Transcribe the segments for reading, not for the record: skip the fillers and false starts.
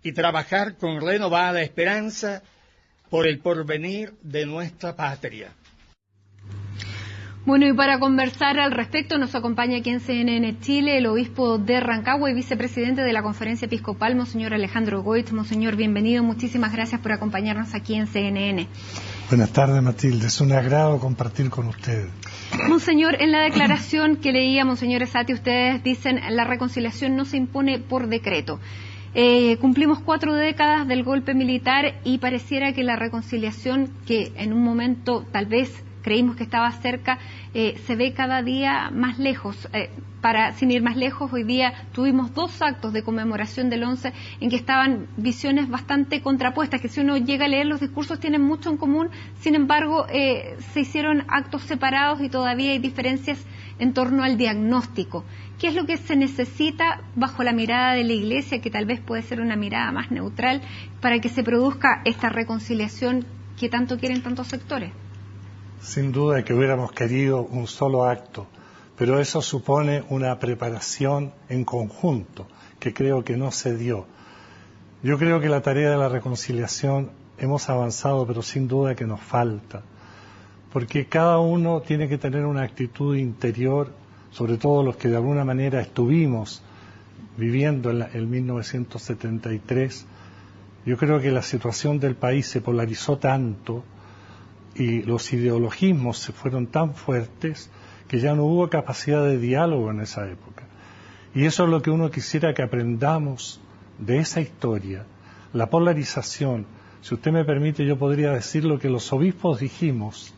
y trabajar con renovada esperanza por el porvenir de nuestra patria. Bueno, y para conversar al respecto nos acompaña aquí en CNN Chile el obispo de Rancagua y vicepresidente de la Conferencia Episcopal, Monseñor Alejandro Goich. Monseñor, bienvenido, muchísimas gracias por acompañarnos aquí en CNN. Buenas tardes, Matilde, es un agrado compartir con ustedes. Monseñor, en la declaración que leía, Monseñor Esati, ustedes dicen la reconciliación no se impone por decreto. Cumplimos 4 décadas del golpe militar y pareciera que la reconciliación, que en un momento tal vez creímos que estaba cerca, se ve cada día más lejos. Sin ir más lejos, hoy día tuvimos 2 actos de conmemoración del 11 en que estaban visiones bastante contrapuestas, que si uno llega a leer los discursos tienen mucho en común, sin embargo se hicieron actos separados y todavía hay diferencias en torno al diagnóstico. ¿Qué es lo que se necesita bajo la mirada de la Iglesia, que tal vez puede ser una mirada más neutral, para que se produzca esta reconciliación que tanto quieren tantos sectores? Sin duda que hubiéramos querido un solo acto, pero eso supone una preparación en conjunto, que creo que no se dio. Yo creo que la tarea de la reconciliación hemos avanzado, pero sin duda que nos falta, porque cada uno tiene que tener una actitud interior, sobre todo los que de alguna manera estuvimos viviendo en 1973. Yo creo que la situación del país se polarizó tanto y los ideologismos se fueron tan fuertes que ya no hubo capacidad de diálogo en esa época. Y eso es lo que uno quisiera que aprendamos de esa historia, la polarización. Si usted me permite, yo podría decir lo que los obispos dijimos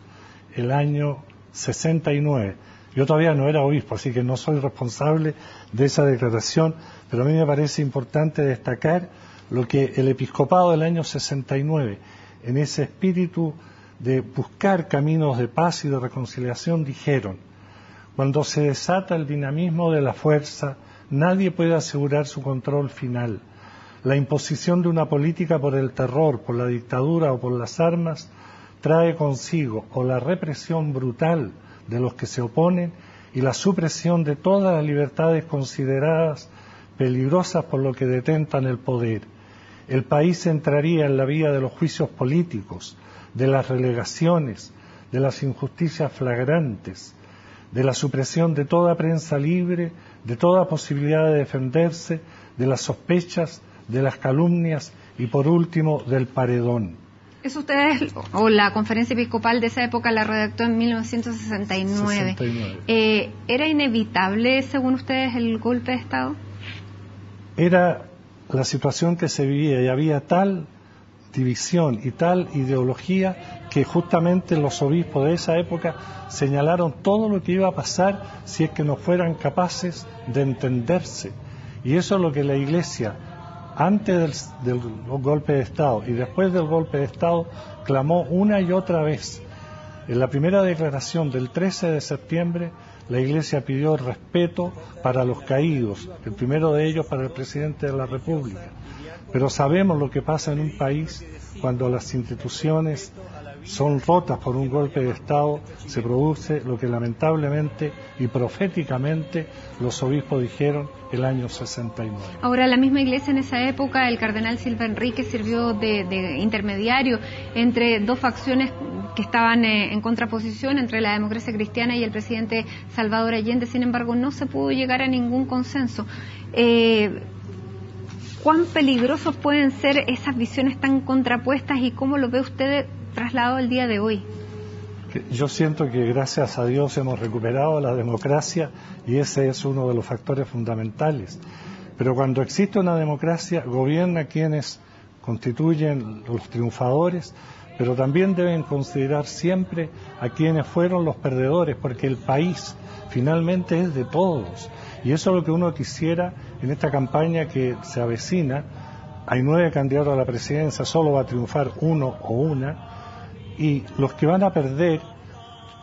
el año 69. Yo todavía no era obispo, así que no soy responsable de esa declaración, pero a mí me parece importante destacar lo que el episcopado del año 69, en ese espíritu de buscar caminos de paz y de reconciliación, dijeron: cuando se desata el dinamismo de la fuerza, nadie puede asegurar su control final. La imposición de una política por el terror, por la dictadura o por las armas trae consigo o la represión brutal de los que se oponen y la supresión de todas las libertades consideradas peligrosas por lo que detentan el poder. El país entraría en la vía de los juicios políticos, de las relegaciones, de las injusticias flagrantes, de la supresión de toda prensa libre, de toda posibilidad de defenderse, de las sospechas, de las calumnias y, por último, del paredón. Eso ustedes, o la Conferencia Episcopal de esa época la redactó en 1969. ¿Era inevitable, según ustedes, el golpe de Estado? Era la situación que se vivía y había tal división y tal ideología que justamente los obispos de esa época señalaron todo lo que iba a pasar si es que no fueran capaces de entenderse. Y eso es lo que la Iglesia, antes del golpe de Estado y después del golpe de Estado, clamó una y otra vez. En la primera declaración del 13 de septiembre, la Iglesia pidió respeto para los caídos, el primero de ellos para el presidente de la República. Pero sabemos lo que pasa en un país cuando las instituciones son rotas por un golpe de Estado, se produce lo que lamentablemente y proféticamente los obispos dijeron el año 69. Ahora, la misma Iglesia en esa época, el cardenal Silva Enrique sirvió de intermediario entre 2 facciones que estaban en contraposición, entre la democracia cristiana y el presidente Salvador Allende. Sin embargo, no se pudo llegar a ningún consenso. ¿Cuán peligrosos pueden ser esas visiones tan contrapuestas y cómo lo ve usted trasladado el día de hoy? Yo siento que gracias a Dios hemos recuperado la democracia y ese es uno de los factores fundamentales. Pero cuando existe una democracia, gobierna quienes constituyen los triunfadores, pero también deben considerar siempre a quienes fueron los perdedores, porque el país finalmente es de todos. Y eso es lo que uno quisiera en esta campaña que se avecina. Hay 9 candidatos a la presidencia, solo va a triunfar uno o una, y los que van a perder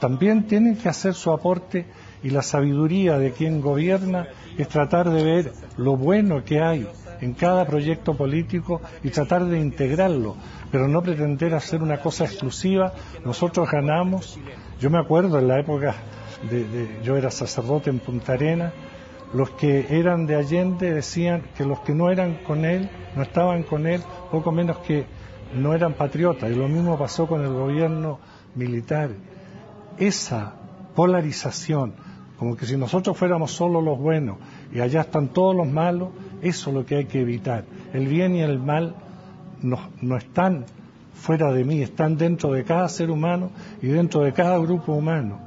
también tienen que hacer su aporte, y la sabiduría de quien gobierna es tratar de ver lo bueno que hay en cada proyecto político y tratar de integrarlo, pero no pretender hacer una cosa exclusiva. Nosotros ganamos, yo me acuerdo en la época yo era sacerdote en Punta Arenas, los que eran de Allende decían que los que no eran con él, no estaban con él, poco menos que no eran patriotas, y lo mismo pasó con el gobierno militar. Esa polarización, como que si nosotros fuéramos solo los buenos y allá están todos los malos, eso es lo que hay que evitar. El bien y el mal no están fuera de mí, están dentro de cada ser humano y dentro de cada grupo humano.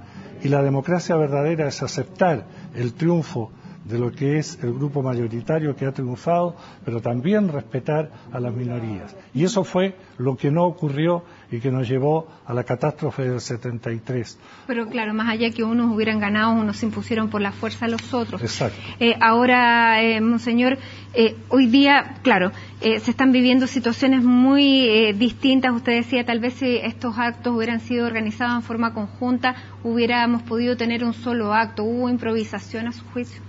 Y la democracia verdadera es aceptar el triunfo de lo que es el grupo mayoritario que ha triunfado, pero también respetar a las minorías. Y eso fue lo que no ocurrió y que nos llevó a la catástrofe del 73. Pero claro, más allá que unos hubieran ganado, unos se impusieron por la fuerza a los otros. Exacto. Ahora, monseñor, hoy día, claro, se están viviendo situaciones muy distintas. Usted decía, tal vez si estos actos hubieran sido organizados en forma conjunta, hubiéramos podido tener un solo acto. ¿Hubo improvisación a su juicio?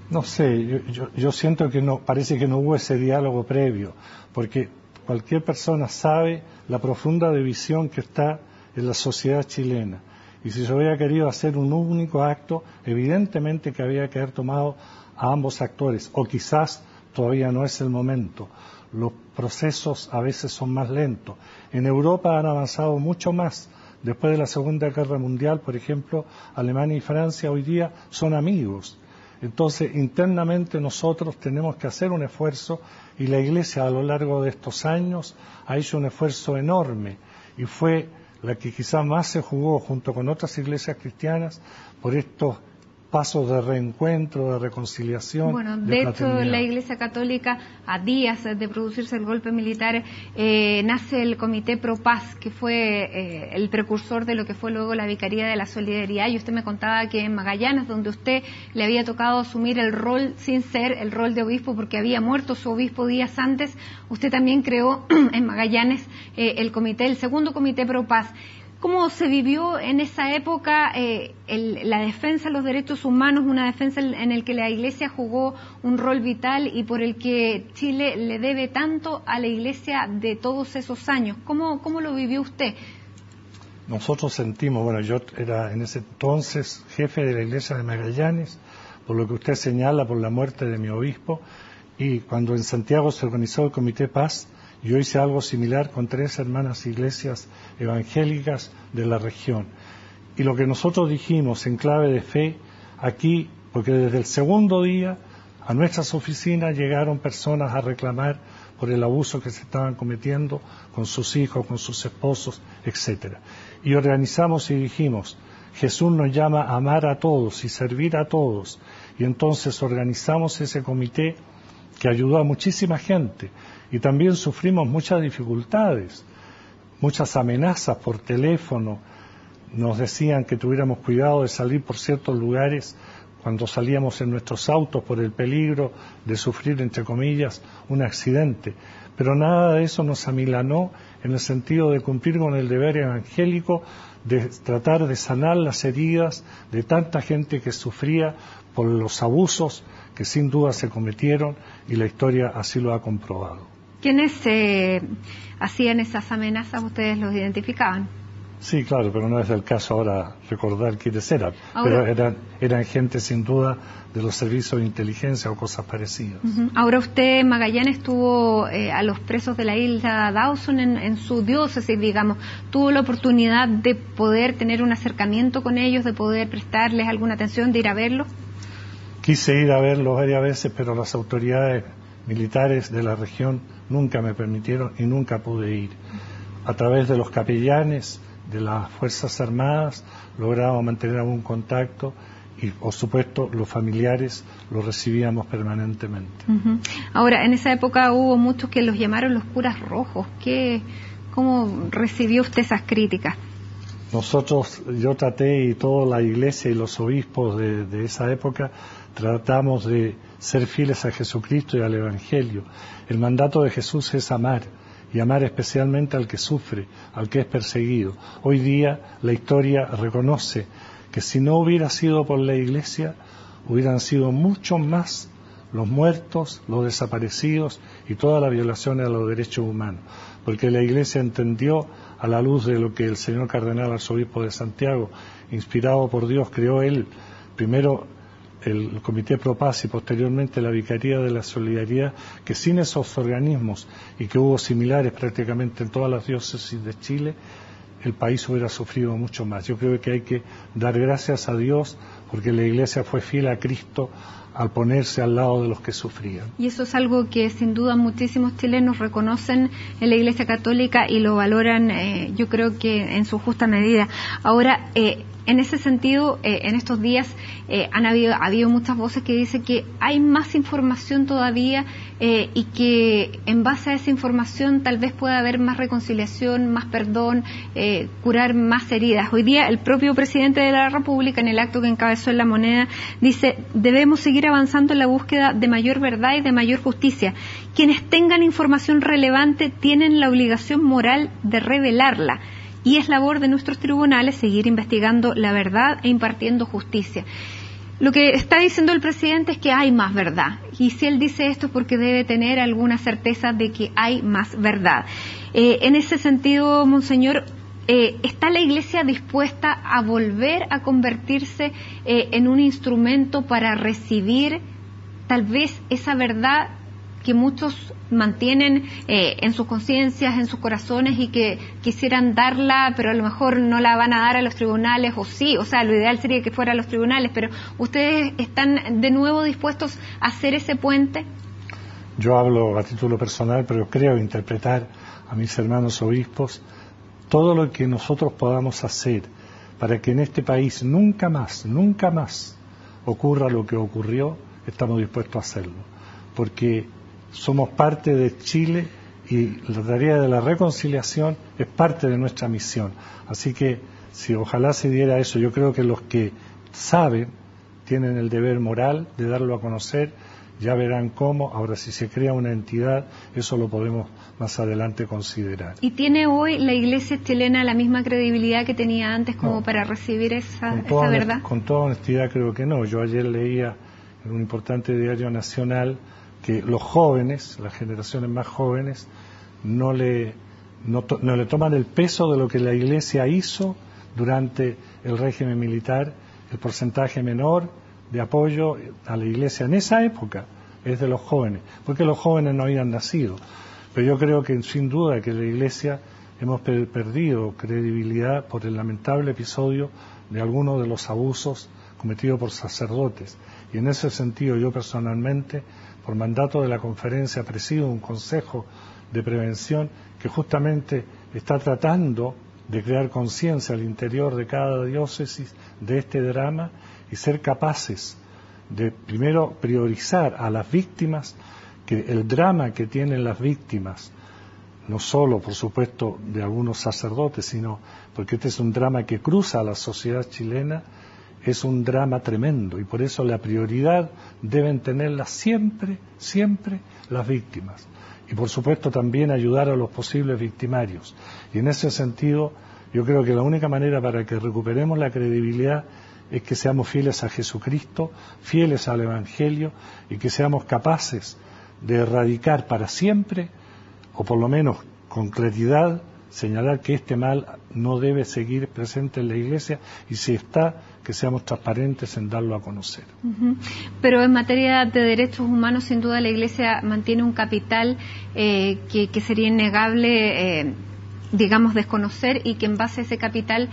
No sé, yo siento que parece que no hubo ese diálogo previo, porque cualquier persona sabe la profunda división que está en la sociedad chilena. Y si se hubiera querido hacer un único acto, evidentemente que había que haber tomado a ambos actores, o quizás todavía no es el momento. Los procesos a veces son más lentos. En Europa han avanzado mucho más. Después de la Segunda Guerra Mundial, por ejemplo, Alemania y Francia hoy día son amigos. Entonces, internamente nosotros tenemos que hacer un esfuerzo, y la Iglesia a lo largo de estos años ha hecho un esfuerzo enorme, y fue la que quizás más se jugó junto con otras iglesias cristianas por estos pasos de reencuentro, de reconciliación. Bueno, de hecho, la Iglesia Católica, a días de producirse el golpe militar, nace el Comité Pro Paz, que fue el precursor de lo que fue luego la Vicaría de la Solidaridad. Y usted me contaba que en Magallanes, donde usted le había tocado asumir el rol sin ser el rol de obispo, porque había muerto su obispo días antes, usted también creó en Magallanes el segundo Comité Pro Paz. ¿Cómo se vivió en esa época la defensa de los derechos humanos, una defensa en la que la Iglesia jugó un rol vital y por el que Chile le debe tanto a la Iglesia de todos esos años? ¿Cómo lo vivió usted? Nosotros sentimos, bueno, yo era en ese entonces jefe de la Iglesia de Magallanes, por lo que usted señala, por la muerte de mi obispo, y cuando en Santiago se organizó el Comité Paz, yo hice algo similar con 3 hermanas iglesias evangélicas de la región. Y lo que nosotros dijimos en clave de fe aquí, porque desde el segundo día a nuestras oficinas llegaron personas a reclamar por el abuso que se estaban cometiendo con sus hijos, con sus esposos, etcétera. Y organizamos y dijimos, Jesús nos llama a amar a todos y servir a todos. Y entonces organizamos ese comité que ayudó a muchísima gente. Y también sufrimos muchas dificultades, muchas amenazas por teléfono. Nos decían que tuviéramos cuidado de salir por ciertos lugares cuando salíamos en nuestros autos por el peligro de sufrir, entre comillas, un accidente. Pero nada de eso nos amilanó en el sentido de cumplir con el deber evangélico, de tratar de sanar las heridas de tanta gente que sufría por los abusos que sin duda se cometieron, y la historia así lo ha comprobado. ¿Quiénes hacían esas amenazas? ¿Ustedes los identificaban? Sí, claro, pero no es el caso ahora recordar quiénes eran. Pero eran gente sin duda de los servicios de inteligencia o cosas parecidas. Ahora usted, Magallanes, tuvo a los presos de la isla Dawson en su diócesis, digamos. ¿Tuvo la oportunidad de poder tener un acercamiento con ellos, de poder prestarles alguna atención, de ir a verlos? Quise ir a verlos varias veces, pero las autoridades militares de la región nunca me permitieron y nunca pude ir. A través de los capellanes de las Fuerzas Armadas logramos mantener algún contacto y, por supuesto, los familiares los recibíamos permanentemente. Ahora, en esa época hubo muchos que los llamaron los curas rojos. ¿Cómo recibió usted esas críticas? Yo traté, y toda la iglesia y los obispos de esa época, tratamos de ser fieles a Jesucristo y al Evangelio. El mandato de Jesús es amar, y amar especialmente al que sufre, al que es perseguido. Hoy día la historia reconoce que si no hubiera sido por la Iglesia, hubieran sido mucho más los muertos, los desaparecidos y todas las violaciones a los derechos humanos, porque la Iglesia entendió, a la luz de lo que el señor cardenal arzobispo de Santiago, inspirado por Dios, creó él primero el Comité Pro Paz y posteriormente la Vicaría de la Solidaridad, que sin esos organismos, y que hubo similares prácticamente en todas las diócesis de Chile, el país hubiera sufrido mucho más. Yo creo que hay que dar gracias a Dios porque la Iglesia fue fiel a Cristo al ponerse al lado de los que sufrían. Y eso es algo que sin duda muchísimos chilenos reconocen en la Iglesia Católica y lo valoran, yo creo que en su justa medida. Ahora, en ese sentido, en estos días ha habido muchas voces que dicen que hay más información todavía y que en base a esa información tal vez pueda haber más reconciliación, más perdón, curar más heridas. Hoy día el propio presidente de la República, en el acto que encabezó en La Moneda, dice: debemos seguir avanzando en la búsqueda de mayor verdad y de mayor justicia. Quienes tengan información relevante tienen la obligación moral de revelarla. Y es labor de nuestros tribunales seguir investigando la verdad e impartiendo justicia. Lo que está diciendo el presidente es que hay más verdad. Y si él dice esto es porque debe tener alguna certeza de que hay más verdad. En ese sentido, Monseñor, ¿está la Iglesia dispuesta a volver a convertirse en un instrumento para recibir tal vez esa verdad que muchos mantienen en sus conciencias, en sus corazones y que quisieran darla, pero a lo mejor no la van a dar a los tribunales, o sí, o sea, lo ideal sería que fuera a los tribunales, pero ¿ustedes están de nuevo dispuestos a hacer ese puente? Yo hablo a título personal, pero creo interpretar a mis hermanos obispos todo lo que nosotros podamos hacer para que en este país nunca más ocurra lo que ocurrió, estamos dispuestos a hacerlo, porque somos parte de Chile y la tarea de la reconciliación es parte de nuestra misión. Así que, si ojalá se diera eso, yo creo que los que saben tienen el deber moral de darlo a conocer, ya verán cómo. Ahora, si se crea una entidad, eso lo podemos más adelante considerar. ¿Y tiene hoy la Iglesia chilena la misma credibilidad que tenía antes como para recibir esa verdad? Con toda honestidad creo que no. Yo ayer leía en un importante diario nacional que los jóvenes, las generaciones más jóvenes, no le toman el peso de lo que la Iglesia hizo durante el régimen militar. El porcentaje menor de apoyo a la Iglesia en esa época es de los jóvenes, porque los jóvenes no habían nacido. Pero yo creo que sin duda que la Iglesia hemos perdido credibilidad por el lamentable episodio de algunos de los abusos cometidos por sacerdotes. Y en ese sentido yo personalmente, por mandato de la conferencia, presido un consejo de prevención que justamente está tratando de crear conciencia al interior de cada diócesis de este drama y ser capaces de primero priorizar a las víctimas, que el drama que tienen las víctimas, no solo por supuesto de algunos sacerdotes, sino porque este es un drama que cruza a la sociedad chilena, es un drama tremendo y por eso la prioridad deben tenerla siempre las víctimas. Y por supuesto también ayudar a los posibles victimarios. Y en ese sentido yo creo que la única manera para que recuperemos la credibilidad es que seamos fieles a Jesucristo, fieles al Evangelio y que seamos capaces de erradicar para siempre, o por lo menos con claridad, señalar que este mal no debe seguir presente en la Iglesia y si está, que seamos transparentes en darlo a conocer. Pero en materia de derechos humanos, sin duda la Iglesia mantiene un capital que sería innegable, digamos, desconocer y que en base a ese capital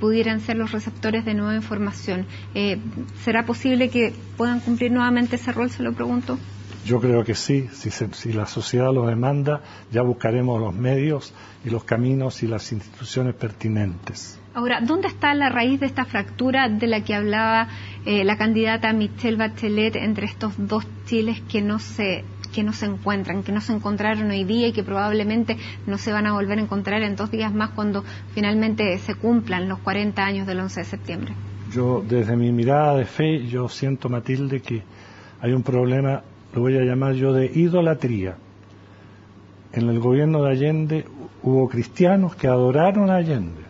pudieran ser los receptores de nueva información. ¿Será posible que puedan cumplir nuevamente ese rol, se lo pregunto? Yo creo que sí, si la sociedad lo demanda, ya buscaremos los medios y los caminos y las instituciones pertinentes. Ahora, ¿dónde está la raíz de esta fractura de la que hablaba la candidata Michelle Bachelet entre estos dos Chiles que no se encuentran, que no se encontraron hoy día y que probablemente no se van a volver a encontrar en 2 días más cuando finalmente se cumplan los 40 años del 11 de septiembre? Yo, desde mi mirada de fe, yo siento, Matilde, que hay un problema, lo voy a llamar yo, de idolatría. En el gobierno de Allende hubo cristianos que adoraron a Allende.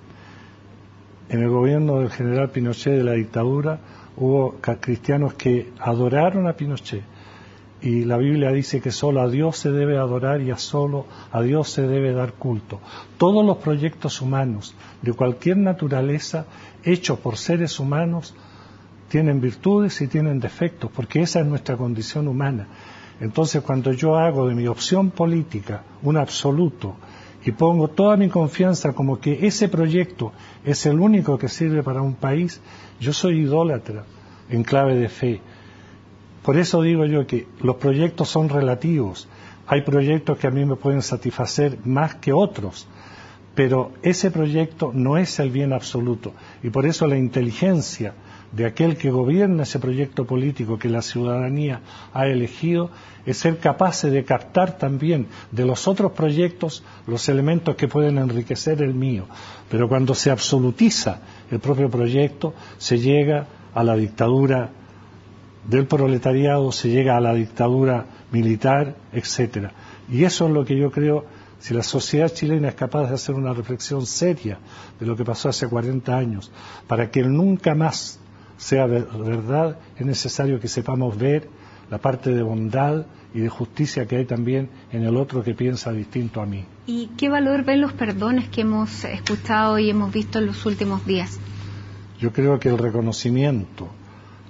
En el gobierno del general Pinochet, de la dictadura, hubo cristianos que adoraron a Pinochet. Y la Biblia dice que solo a Dios se debe adorar y solo a Dios se debe dar culto. Todos los proyectos humanos de cualquier naturaleza hechos por seres humanos tienen virtudes y tienen defectos, porque esa es nuestra condición humana. Entonces, cuando yo hago de mi opción política un absoluto y pongo toda mi confianza como que ese proyecto es el único que sirve para un país, yo soy idólatra en clave de fe. Por eso digo yo que los proyectos son relativos. Hay proyectos que a mí me pueden satisfacer más que otros, pero ese proyecto no es el bien absoluto. Y por eso la inteligencia de aquel que gobierna ese proyecto político que la ciudadanía ha elegido es ser capaces de captar también de los otros proyectos los elementos que pueden enriquecer el mío. Pero cuando se absolutiza el propio proyecto, se llega a la dictadura del proletariado, se llega a la dictadura militar, etcétera. Y eso es lo que yo creo, si la sociedad chilena es capaz de hacer una reflexión seria de lo que pasó hace 40 años, para que nunca más sea verdad, es necesario que sepamos ver la parte de bondad y de justicia que hay también en el otro que piensa distinto a mí. ¿Y qué valor ven los perdones que hemos escuchado y hemos visto en los últimos días? Yo creo que el reconocimiento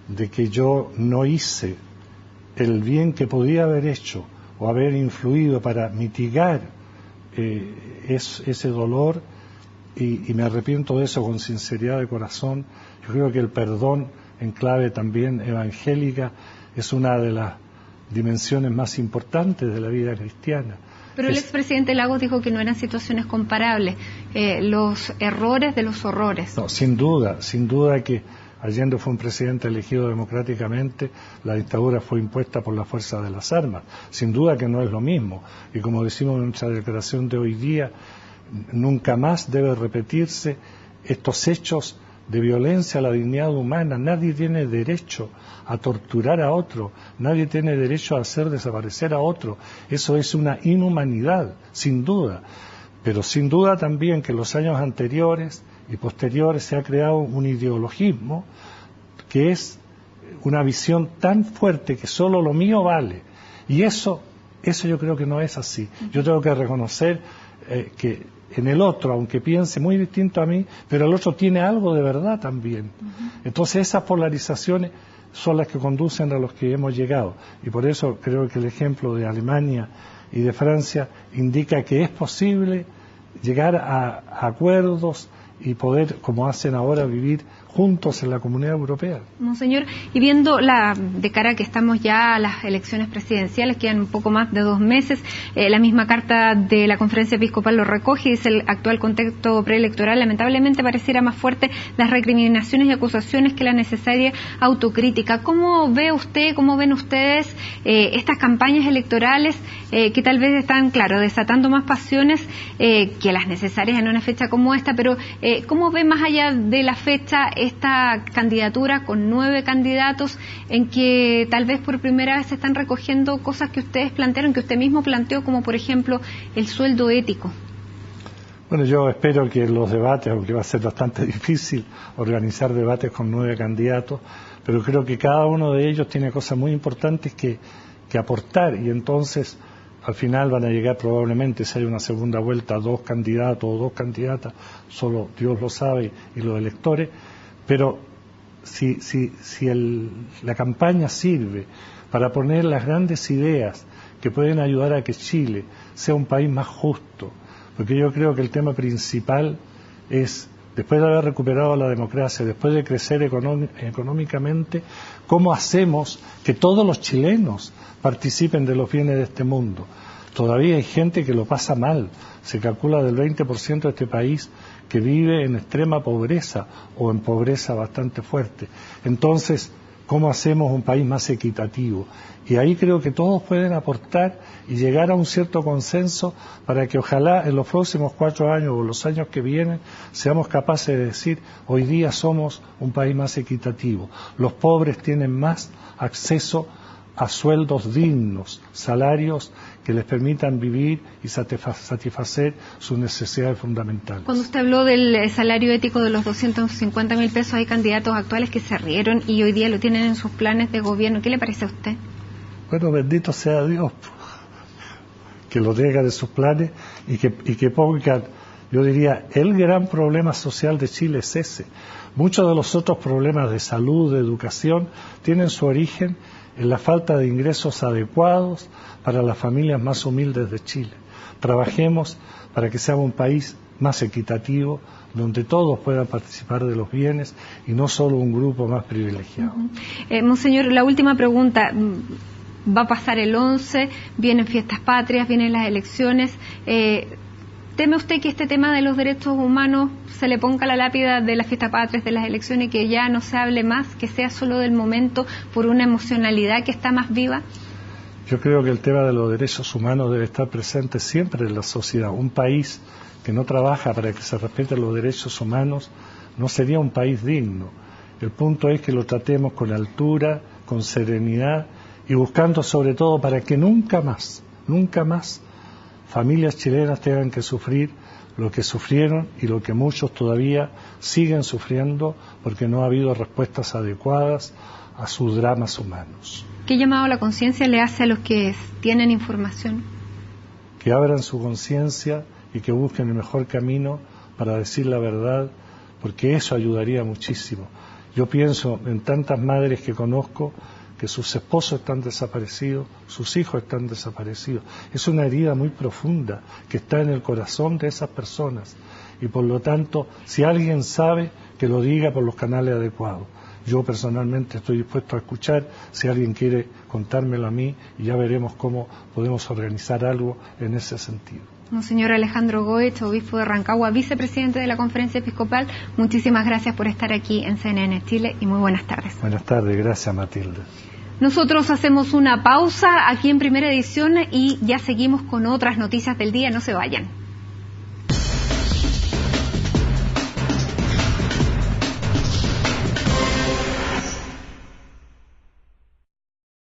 de que yo no hice el bien que podía haber hecho o haber influido para mitigar ese dolor, y me arrepiento de eso con sinceridad de corazón. Yo creo que el perdón en clave también evangélica es una de las dimensiones más importantes de la vida cristiana. Pero el expresidente Lagos dijo que no eran situaciones comparables, los errores de los horrores. No, sin duda que Allende fue un presidente elegido democráticamente, la dictadura fue impuesta por la fuerza de las armas. Sin duda que no es lo mismo. Y como decimos en nuestra declaración de hoy día, nunca más debe repetirse estos hechos de violencia a la dignidad humana. Nadie tiene derecho a torturar a otro, nadie tiene derecho a hacer desaparecer a otro. Eso es una inhumanidad, sin duda. Pero sin duda también que en los años anteriores y posteriores se ha creado un ideologismo que es una visión tan fuerte que solo lo mío vale. Y eso yo creo que no es así. Yo tengo que reconocer que en el otro, aunque piense muy distinto a mí, pero el otro tiene algo de verdad también. Entonces esas polarizaciones son las que conducen a los que hemos llegado. Y por eso creo que el ejemplo de Alemania y de Francia indica que es posible llegar a acuerdos y poder, como hacen ahora, vivir juntos en la Comunidad Europea. Monseñor, y viendo de cara que estamos ya a las elecciones presidenciales, quedan un poco más de 2 meses, la misma carta de la Conferencia Episcopal lo recoge, dice: el actual contexto preelectoral lamentablemente pareciera más fuerte las recriminaciones y acusaciones que la necesaria autocrítica. ¿Cómo ve usted, cómo ven ustedes estas campañas electorales que tal vez están, claro, desatando más pasiones que las necesarias en una fecha como esta, pero ¿cómo ve más allá de la fecha esta candidatura con 9 candidatos en que tal vez por primera vez se están recogiendo cosas que ustedes plantearon, que usted mismo planteó, como por ejemplo el sueldo ético? Bueno, yo espero que los debates, aunque va a ser bastante difícil organizar debates con 9 candidatos, pero creo que cada uno de ellos tiene cosas muy importantes que aportar, y entonces al final van a llegar probablemente, si hay una segunda vuelta, 2 candidatos o 2 candidatas, solo Dios lo sabe y los electores. Pero si la campaña sirve para poner las grandes ideas que pueden ayudar a que Chile sea un país más justo, porque yo creo que el tema principal es, después de haber recuperado la democracia, después de crecer económicamente, ¿cómo hacemos que todos los chilenos participen de los bienes de este mundo? Todavía hay gente que lo pasa mal. Se calcula del 20% de este país que vive en extrema pobreza o en pobreza bastante fuerte. Entonces, ¿cómo hacemos un país más equitativo? Y ahí creo que todos pueden aportar y llegar a un cierto consenso para que ojalá en los próximos 4 años o los años que vienen seamos capaces de decir: hoy día somos un país más equitativo. Los pobres tienen más acceso a sueldos dignos, salarios que les permitan vivir y satisfacer sus necesidades fundamentales. Cuando usted habló del salario ético de los 250.000 pesos, hay candidatos actuales que se rieron y hoy día lo tienen en sus planes de gobierno. ¿Qué le parece a usted? Bueno, bendito sea Dios, que lo tenga de sus planes y que pongan Yo diría, el gran problema social de Chile es ese. Muchos de los otros problemas de salud, de educación, tienen su origen en la falta de ingresos adecuados para las familias más humildes de Chile. Trabajemos para que sea un país más equitativo, donde todos puedan participar de los bienes y no solo un grupo más privilegiado. Monseñor, la última pregunta. Va a pasar el 11, vienen fiestas patrias, vienen las elecciones. ¿Teme usted que este tema de los derechos humanos se le ponga la lápida de las fiestas patrias, de las elecciones, y que ya no se hable más, que sea solo del momento por una emocionalidad que está más viva? Yo creo que el tema de los derechos humanos debe estar presente siempre en la sociedad. Un país que no trabaja para que se respeten los derechos humanos no sería un país digno. El punto es que lo tratemos con altura, con serenidad y buscando sobre todo para que nunca más familias chilenas tengan que sufrir lo que sufrieron y lo que muchos todavía siguen sufriendo porque no ha habido respuestas adecuadas a sus dramas humanos. ¿Qué llamado a la conciencia le hace a los que tienen información? Que abran su conciencia y que busquen el mejor camino para decir la verdad, porque eso ayudaría muchísimo. Yo pienso en tantas madres que conozco que sus esposos están desaparecidos, sus hijos están desaparecidos. Es una herida muy profunda que está en el corazón de esas personas y por lo tanto, si alguien sabe, que lo diga por los canales adecuados. Yo personalmente estoy dispuesto a escuchar si alguien quiere contármelo a mí y ya veremos cómo podemos organizar algo en ese sentido. Monseñor Alejandro Goetz, obispo de Rancagua, vicepresidente de la Conferencia Episcopal, muchísimas gracias por estar aquí en CNN Chile y muy buenas tardes. Buenas tardes, gracias Matilde. Nosotros hacemos una pausa aquí en Primera Edición y ya seguimos con otras noticias del día, no se vayan.